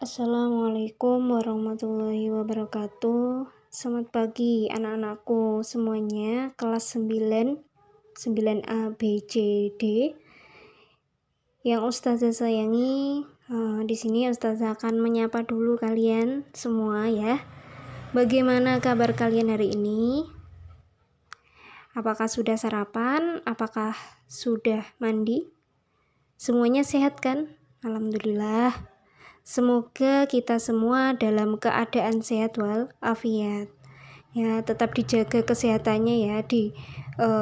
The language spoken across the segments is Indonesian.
Assalamualaikum warahmatullahi wabarakatuh. Selamat pagi anak-anakku semuanya, kelas 9A B C D yang Ustazah sayangi. Di sini Ustazah akan menyapa dulu kalian semua ya. Bagaimana kabar kalian hari ini? Apakah sudah sarapan? Apakah sudah mandi? Semuanya sehat kan? Alhamdulillah. Semoga kita semua dalam keadaan sehat walafiat. Ya, tetap dijaga kesehatannya ya. Di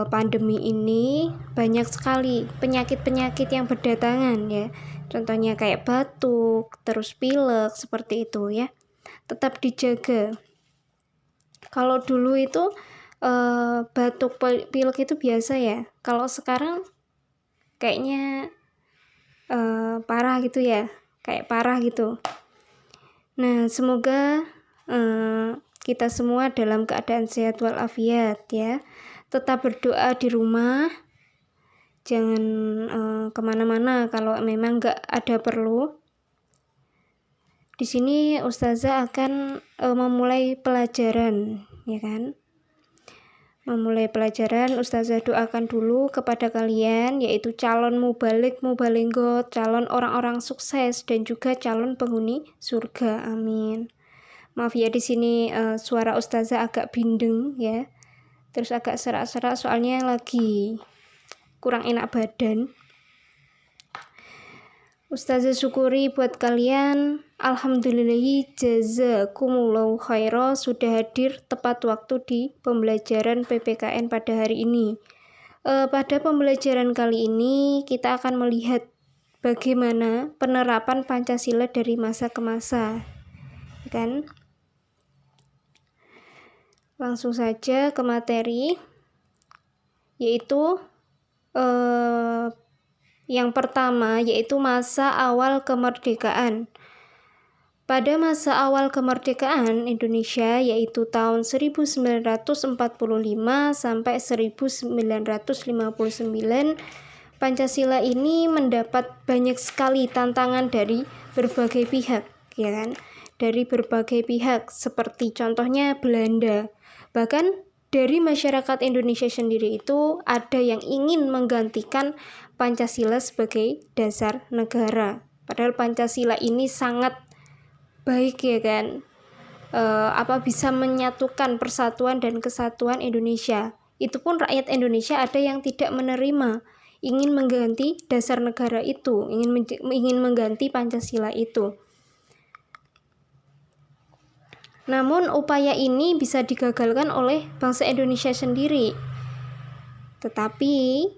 pandemi ini banyak sekali penyakit-penyakit yang berdatangan ya. Contohnya kayak batuk, terus pilek, seperti itu ya. Tetap dijaga. Kalau dulu itu batuk pilek itu biasa ya. Kalau sekarang kayaknya parah gitu ya. Kayak parah gitu. Nah, semoga kita semua dalam keadaan sehat walafiat ya. Tetap berdoa di rumah. Jangan kemana-mana kalau memang nggak ada perlu. Di sini Ustazah akan memulai pelajaran, ya kan? Memulai pelajaran, Ustazah doakan dulu kepada kalian, yaitu calon mubalik, mubalinggot, calon orang-orang sukses, dan juga calon penghuni surga. Amin. Maaf ya, di sini suara Ustazah agak bindeng ya, terus agak serak-serak soalnya lagi kurang enak badan. Ustazah syukuri buat kalian. Alhamdulillahi jazakumullahu khairah sudah hadir tepat waktu di pembelajaran PPKN pada hari ini. Pada pembelajaran kali ini kita akan melihat bagaimana penerapan Pancasila dari masa ke masa, kan? Langsung saja ke materi, yaitu yang pertama yaitu masa awal kemerdekaan. Pada masa awal kemerdekaan Indonesia yaitu tahun 1945 sampai 1959, Pancasila ini mendapat banyak sekali tantangan dari berbagai pihak, ya kan? Dari berbagai pihak seperti contohnya Belanda. Bahkan dari masyarakat Indonesia sendiri itu ada yang ingin menggantikan Pancasila sebagai dasar negara. Padahal Pancasila ini sangat baik ya kan, bisa menyatukan persatuan dan kesatuan Indonesia. Itu pun rakyat Indonesia ada yang tidak menerima, ingin mengganti dasar negara itu, ingin mengganti Pancasila itu. Namun upaya ini bisa digagalkan oleh bangsa Indonesia sendiri. Tetapi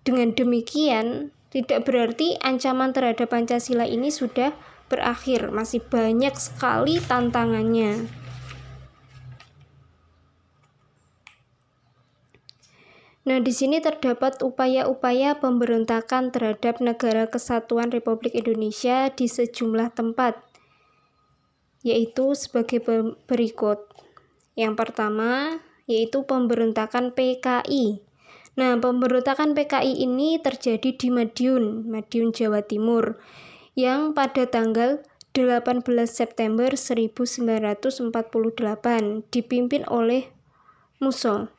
dengan demikian tidak berarti ancaman terhadap Pancasila ini sudah berakhir, masih banyak sekali tantangannya. Nah, di sini terdapat upaya-upaya pemberontakan terhadap Negara Kesatuan Republik Indonesia di sejumlah tempat, yaitu sebagai berikut. Yang pertama, yaitu pemberontakan PKI. Nah, pemberontakan PKI ini terjadi di Madiun, Jawa Timur, yang pada tanggal 18 September 1948 dipimpin oleh Musso.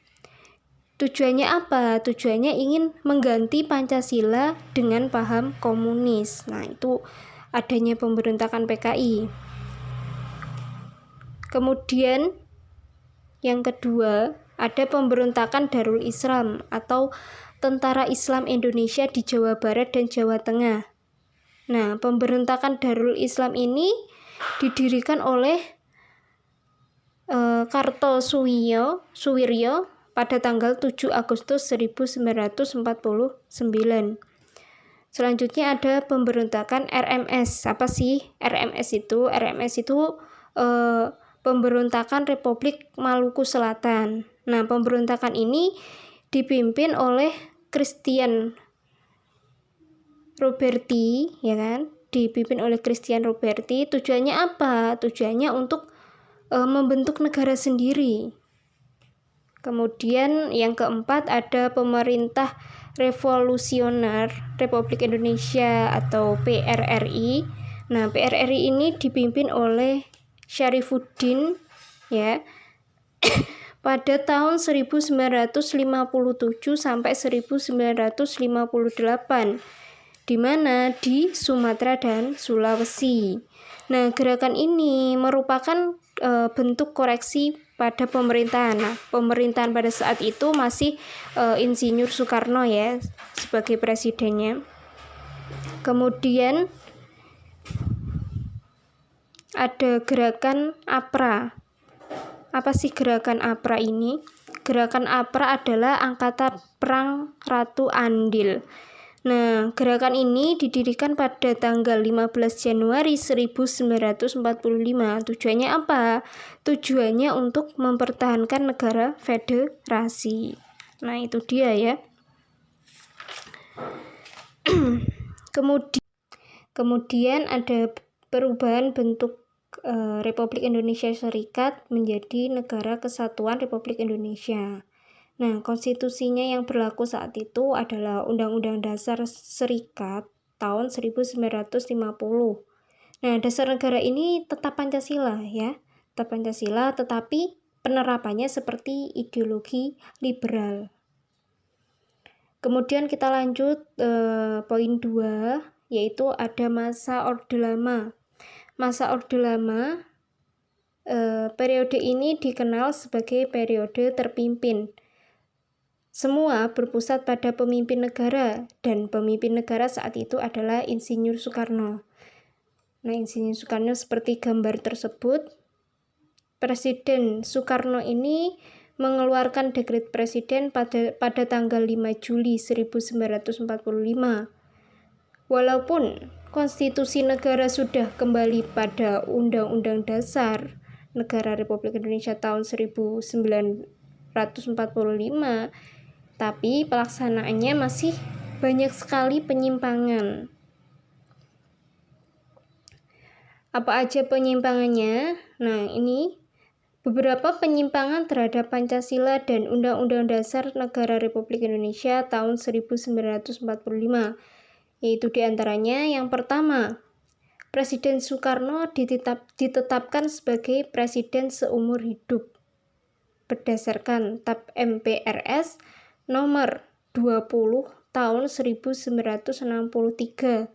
Tujuannya apa? Tujuannya ingin mengganti Pancasila dengan paham komunis. Nah, itu adanya pemberontakan PKI. Kemudian yang kedua, ada pemberontakan Darul Islam atau Tentara Islam Indonesia di Jawa Barat dan Jawa Tengah. Nah, pemberontakan Darul Islam ini didirikan oleh Kartosuwiryo pada tanggal 7 Agustus 1949. Selanjutnya ada pemberontakan RMS. Apa sih RMS itu? RMS itu pemberontakan Republik Maluku Selatan. Nah, pemberontakan ini dipimpin oleh Christian Roberti, ya kan? Dipimpin oleh Christian Roberti. Tujuannya apa? Tujuannya untuk membentuk negara sendiri. Kemudian yang keempat ada Pemerintah Revolusioner Republik Indonesia atau PRRI Nah, PRRI ini dipimpin oleh Syarifuddin ya pada tahun 1957 sampai 1958, di mana di Sumatera dan Sulawesi. Nah, gerakan ini merupakan bentuk koreksi pada pemerintahan. Nah, pemerintahan pada saat itu masih Insinyur Soekarno ya sebagai presidennya. Kemudian ada gerakan APRA. Apa sih gerakan APRA ini? Gerakan APRA adalah Angkatan Perang Ratu Andil. Nah, gerakan ini didirikan pada tanggal 15 Januari 1945. Tujuannya apa? Tujuannya untuk mempertahankan negara federasi. Nah, itu dia ya. Kemudian ada perubahan bentuk Republik Indonesia Serikat menjadi Negara Kesatuan Republik Indonesia. Nah, konstitusinya yang berlaku saat itu adalah Undang-Undang Dasar Serikat tahun 1950. Nah, dasar negara ini tetap Pancasila ya, tetap Pancasila, tetapi penerapannya seperti ideologi liberal. Kemudian kita lanjut poin 2, yaitu ada masa Orde Lama. Masa Orde Lama, periode ini dikenal sebagai periode terpimpin. Semua berpusat pada pemimpin negara, dan pemimpin negara saat itu adalah Insinyur Soekarno. Nah, Insinyur Soekarno seperti gambar tersebut. Presiden Soekarno ini mengeluarkan dekret presiden pada tanggal 5 Juli 1945. Walaupun konstitusi negara sudah kembali pada Undang-Undang Dasar Negara Republik Indonesia tahun 1945, tapi pelaksanaannya masih banyak sekali penyimpangan. Apa aja penyimpangannya? Nah, ini beberapa penyimpangan terhadap Pancasila dan Undang-Undang Dasar Negara Republik Indonesia tahun 1945, yaitu diantaranya yang pertama, Presiden Soekarno ditetapkan sebagai presiden seumur hidup berdasarkan TAP MPRS nomor 20 tahun 1963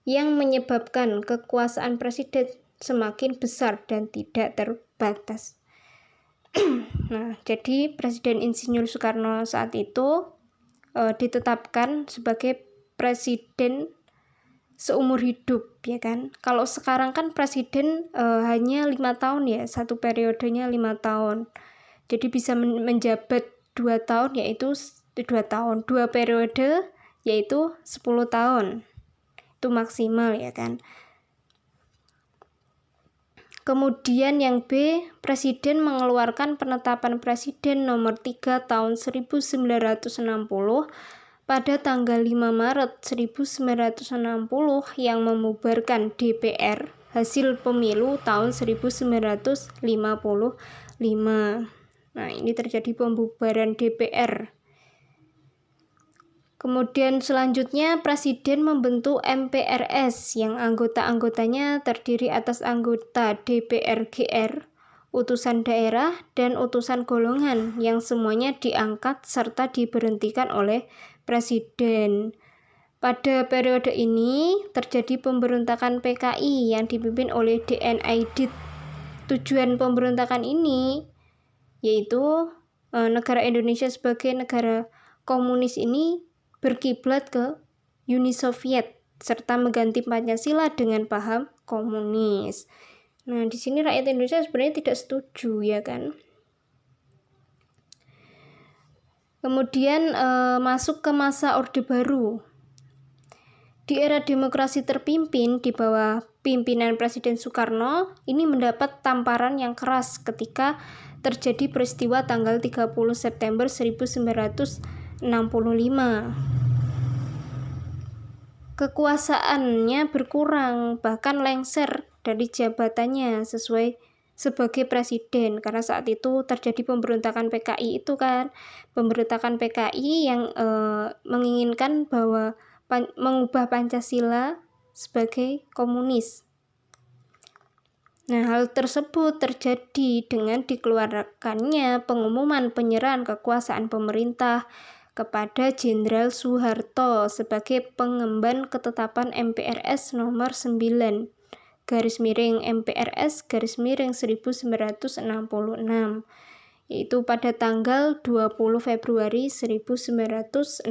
yang menyebabkan kekuasaan presiden semakin besar dan tidak terbatas. Nah, jadi Presiden Insinyur Soekarno saat itu ditetapkan sebagai presiden seumur hidup, ya kan? Kalau sekarang kan presiden hanya 5 tahun ya, satu periodenya 5 tahun. Jadi bisa menjabat 2 tahun, yaitu 2 periode, yaitu 10 tahun. Itu maksimal, ya kan? Kemudian yang B, Presiden mengeluarkan penetapan Presiden nomor 3 tahun 1960 pada tanggal 5 Maret 1960 yang membubarkan DPR hasil pemilu tahun 1955. Nah, ini terjadi pembubaran DPR. Kemudian selanjutnya Presiden membentuk MPRS yang anggota-anggotanya terdiri atas anggota DPR GR, utusan daerah, dan utusan golongan yang semuanya diangkat serta diberhentikan oleh Presiden. Pada periode ini terjadi pemberontakan PKI yang dipimpin oleh DN Aidit. Tujuan pemberontakan ini yaitu negara Indonesia sebagai negara komunis ini berkiblat ke Uni Soviet serta mengganti Pancasila dengan paham komunis. Nah, di sini rakyat Indonesia sebenarnya tidak setuju, ya kan? Kemudian masuk ke masa Orde Baru. Di era demokrasi terpimpin di bawah pimpinan Presiden Soekarno, ini mendapat tamparan yang keras ketika terjadi peristiwa tanggal 30 September 1965. Kekuasaannya berkurang, bahkan lengser dari jabatannya sebagai presiden, karena saat itu terjadi pemberontakan PKI itu kan, pemberontakan PKI yang menginginkan bahwa mengubah Pancasila sebagai komunis. Nah, hal tersebut terjadi dengan dikeluarkannya pengumuman penyerahan kekuasaan pemerintah kepada Jenderal Soeharto sebagai pengemban ketetapan MPRS nomor 9 garis miring MPRS garis miring 1966, yaitu pada tanggal 20 Februari 1967.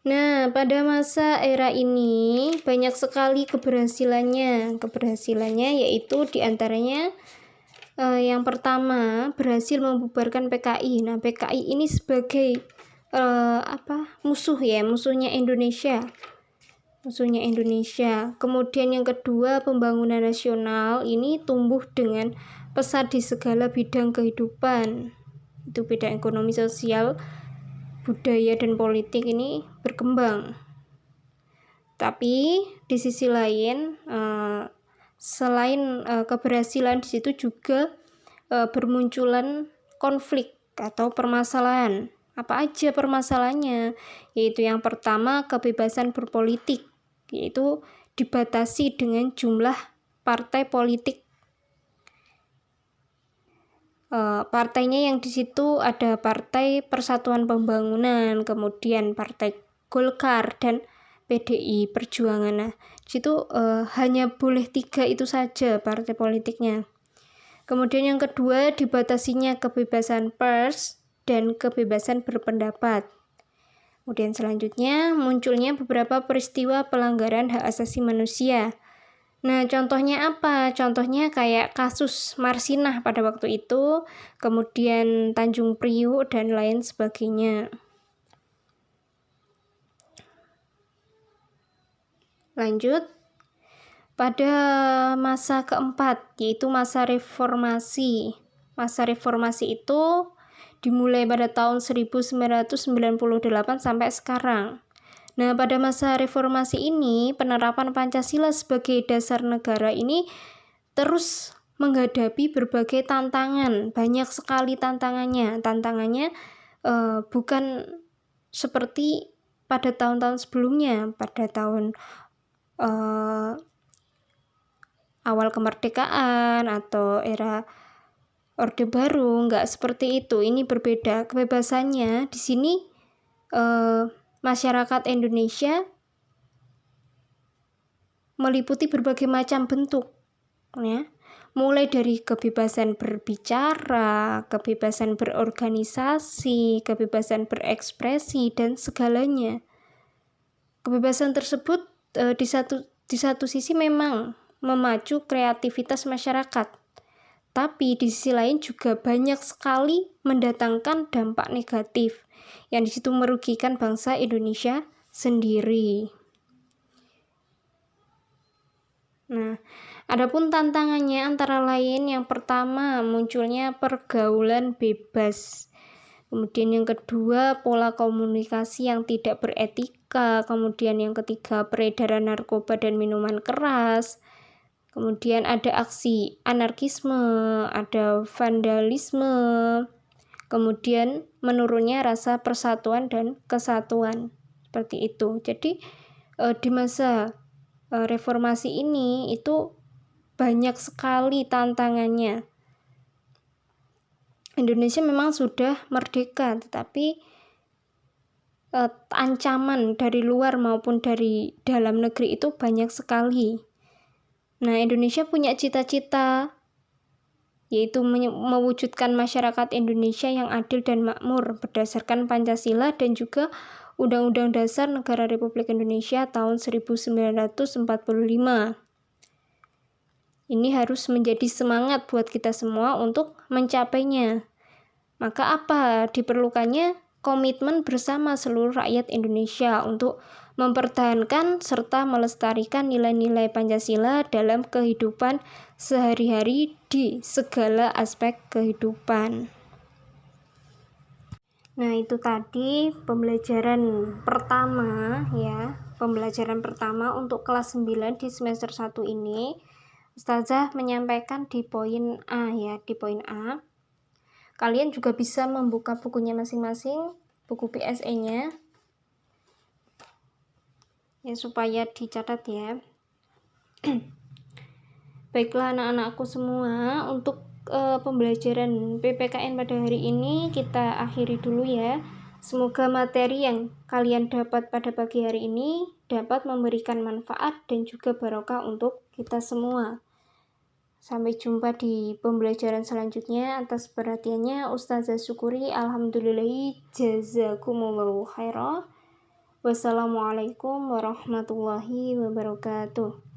Nah, pada masa era ini banyak sekali keberhasilannya. Keberhasilannya yaitu diantaranya yang pertama berhasil membubarkan PKI. Nah, PKI ini sebagai musuhnya Indonesia. Kemudian yang kedua, pembangunan nasional ini tumbuh dengan pesat di segala bidang kehidupan. Itu bidang ekonomi, sosial, budaya, dan politik ini berkembang. Tapi di sisi lain, selain keberhasilan, di situ juga bermunculan konflik atau permasalahan. Apa aja permasalahannya? Yaitu yang pertama, kebebasan berpolitik, yaitu dibatasi dengan jumlah partai politik. Partainya yang di situ ada Partai Persatuan Pembangunan, kemudian Partai Golkar, dan PDI Perjuangan. Nah, di situ hanya boleh 3 itu saja partai politiknya. Kemudian yang kedua, dibatasinya kebebasan pers dan kebebasan berpendapat. Kemudian selanjutnya, munculnya beberapa peristiwa pelanggaran hak asasi manusia. Nah, contohnya apa? Contohnya kayak kasus Marsinah pada waktu itu, kemudian Tanjung Priuk, dan lain sebagainya. Lanjut, pada masa keempat, yaitu masa reformasi. Masa reformasi itu dimulai pada tahun 1998 sampai sekarang. Nah, pada masa reformasi ini, penerapan Pancasila sebagai dasar negara ini terus menghadapi berbagai tantangan. Banyak sekali tantangannya. Tantangannya bukan seperti pada tahun-tahun sebelumnya, pada tahun awal kemerdekaan atau era Orde Baru, nggak seperti itu. Ini berbeda. Kebebasannya di sini masyarakat Indonesia meliputi berbagai macam bentuk, ya. Mulai dari kebebasan berbicara, kebebasan berorganisasi, kebebasan berekspresi, dan segalanya. Kebebasan tersebut di satu sisi memang memacu kreativitas masyarakat, tapi di sisi lain juga banyak sekali mendatangkan dampak negatif yang di situ merugikan bangsa Indonesia sendiri. Nah, adapun tantangannya antara lain, yang pertama munculnya pergaulan bebas. Kemudian yang kedua, pola komunikasi yang tidak beretika. Kemudian yang ketiga, peredaran narkoba dan minuman keras. Kemudian ada aksi anarkisme, ada vandalisme. Kemudian menurunnya rasa persatuan dan kesatuan. Seperti itu. Jadi di masa reformasi ini itu banyak sekali tantangannya. Indonesia memang sudah merdeka, tetapi ancaman dari luar maupun dari dalam negeri itu banyak sekali. Nah, Indonesia punya cita-cita, yaitu mewujudkan masyarakat Indonesia yang adil dan makmur berdasarkan Pancasila dan juga Undang-Undang Dasar Negara Republik Indonesia tahun 1945. Ini harus menjadi semangat buat kita semua untuk mencapainya. Maka apa diperlukannya? Komitmen bersama seluruh rakyat Indonesia untuk mempertahankan serta melestarikan nilai-nilai Pancasila dalam kehidupan sehari-hari di segala aspek kehidupan. Nah, itu tadi pembelajaran pertama, ya. Pembelajaran pertama untuk kelas 9 di semester 1 ini. Ustazah menyampaikan di poin A, ya, di poin A. Kalian juga bisa membuka bukunya masing-masing, buku PSE-nya, ya, supaya dicatat, ya. Baiklah anak-anakku semua, untuk pembelajaran PPKN pada hari ini kita akhiri dulu ya. Semoga materi yang kalian dapat pada pagi hari ini dapat memberikan manfaat dan juga barokah untuk kita semua. Sampai jumpa di pembelajaran selanjutnya. Atas perhatiannya Ustazah syukuri, alhamdulillahi jazakumullahu khairan. Wassalamualaikum warahmatullahi wabarakatuh.